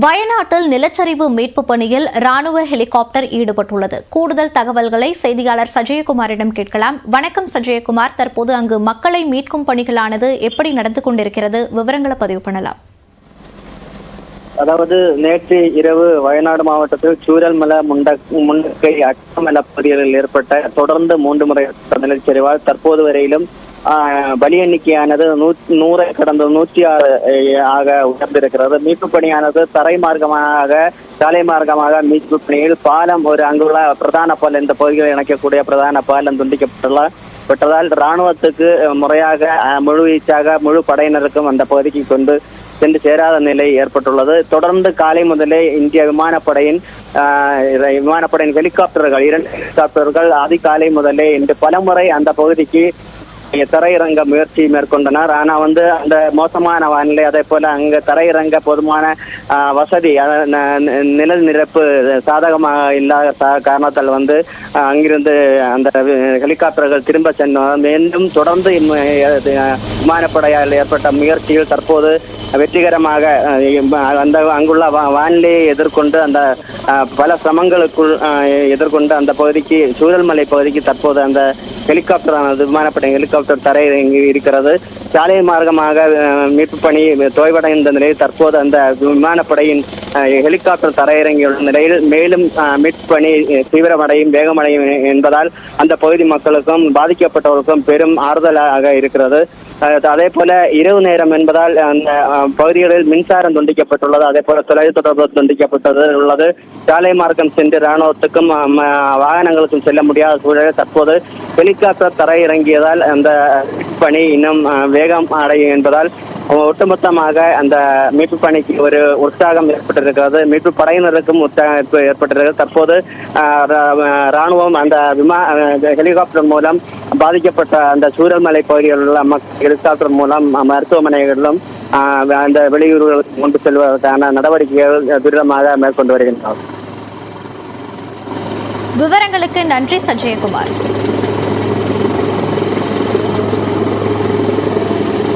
வயநாட்டில் நிலச்சரிவு மீட்பு பணியில் ராணுவ ஹெலிகாப்டர் ஈடுபட்டுள்ளது. கூடுதல் தகவல்களை செய்தியாளர் சஜயகுமாரிடம் கேட்கலாம். வணக்கம் சஜயகுமார், தற்போது அங்கு மக்களை மீட்கும் பணிகளானது எப்படி நடந்து கொண்டிருக்கிறது? விவரங்களை பதிவு பண்ணலாம். அதாவது நேற்று இரவு வயநாடு மாவட்டத்தில் சூரல்மலை முண்டக்கை அட்டமல பகுதிகளில் ஏற்பட்ட தொடர்ந்து 3 முறை நிலச்சரிவால் தற்போது வரையிலும் பலி எண்ணிக்கையானது 100 கடந்த 106 ஆக உயர்ந்திருக்கிறது. மீட்பு பணியானது தரை மார்க்கமாக சாலை மார்க்கமாக மீட்பு பணியில் பாலம் அங்குள்ள பிரதான பாலம், இந்த பகுதிகளை இணைக்கக்கூடிய பிரதான பாலம் துண்டிக்கப்பட்டதால் இராணுவத்துக்கு முறையாக முழு படையினருக்கும் அந்த பகுதிக்கு கொண்டு சென்று சேராத நிலை ஏற்பட்டுள்ளது. தொடர்ந்து காலை முதலே இந்திய விமானப்படையின் ஹெலிகாப்டர்கள் 2 ஹெலிகாப்டர்கள் அதிகாலை முதலே இன்று பலமுறை அந்த பகுதிக்கு தரையிறங்க முயற்சி மேற்கொண்டனர். ஆனா அந்த மோசமான வானிலை, அதே போல அங்க தரையிறங்க போதுமான வசதி நிழல் நிரப்பு சாதகமாக இல்லாத காரணத்தால் அங்கிருந்து அந்த ஹெலிகாப்டர்கள் திரும்ப சென்றனர். மீண்டும் தொடர்ந்து விமானப்படையால் ஏற்பட்ட முயற்சியில் தற்போது வெற்றிகரமாக அங்குள்ள வானிலையை எதிர்கொண்டு அந்த பல சிரமங்களுக்குள் எதிர்கொண்டு அந்த பகுதிக்கு சூரல்மலை பகுதிக்கு தற்போது அந்த ஹெலிகாப்டரானது விமானப்படை ஹெலிகாப்டர் தரையிறங்கி இருக்கிறது. சாலை மார்க்கமாக மீட்பு பணி தொய்வடைந்த நிலையில் தற்போது அந்த விமானப்படையின் ஹெலிகாப்டர் தரையிறங்கியுள்ள நிலையில் மேலும் மீட்பு பணி தீவிரமடையும் வேகமடையும் என்பதால் அந்த பகுதி மக்களுக்கும் பாதிக்கப்பட்டவர்களுக்கும் பெரும் ஆறுதலாக இருக்கிறது. அதே போல இரவு நேரம் என்பதால் அந்த பகுதிகளில் மின்சாரம் துண்டிக்கப்பட்டுள்ளது, அதே போல தொலைத்தொடர்பு துண்டிக்கப்பட்டுள்ளது. சாலை மார்க்கம் சென்று இராணுவத்துக்கும் வாகனங்களுக்கும் செல்ல முடியாத சூழலில் தற்போது ஹெலிகாப்டர் தரையிறங்கியதால் அந்த பணி இன்னும் வேகம் அடையும் என்பதால் ஒட்டுமொத்தமாக அந்த மீட்பு பணிக்கு ஒரு உற்சாகம் ஏற்பட்டிருக்கிறது. மீட்பு படையினருக்கும் உற்சாகம் ஏற்பட்டிருக்கிறது. தற்போது இராணுவம் அந்த ஹெலிகாப்டர் மூலம் பாதிக்கப்பட்ட அந்த சூரல்மலை பகுதியில் உள்ள ஹெலிகாப்டர் மூலம் மருத்துவமனைகளிலும் அந்த வெளியூர்களுக்கு கொண்டு செல்வதற்கான நடவடிக்கைகள் துரிதமாக மேற்கொண்டு வருகின்றனர். விவரங்களுக்கு நன்றி சஜயகுமார்.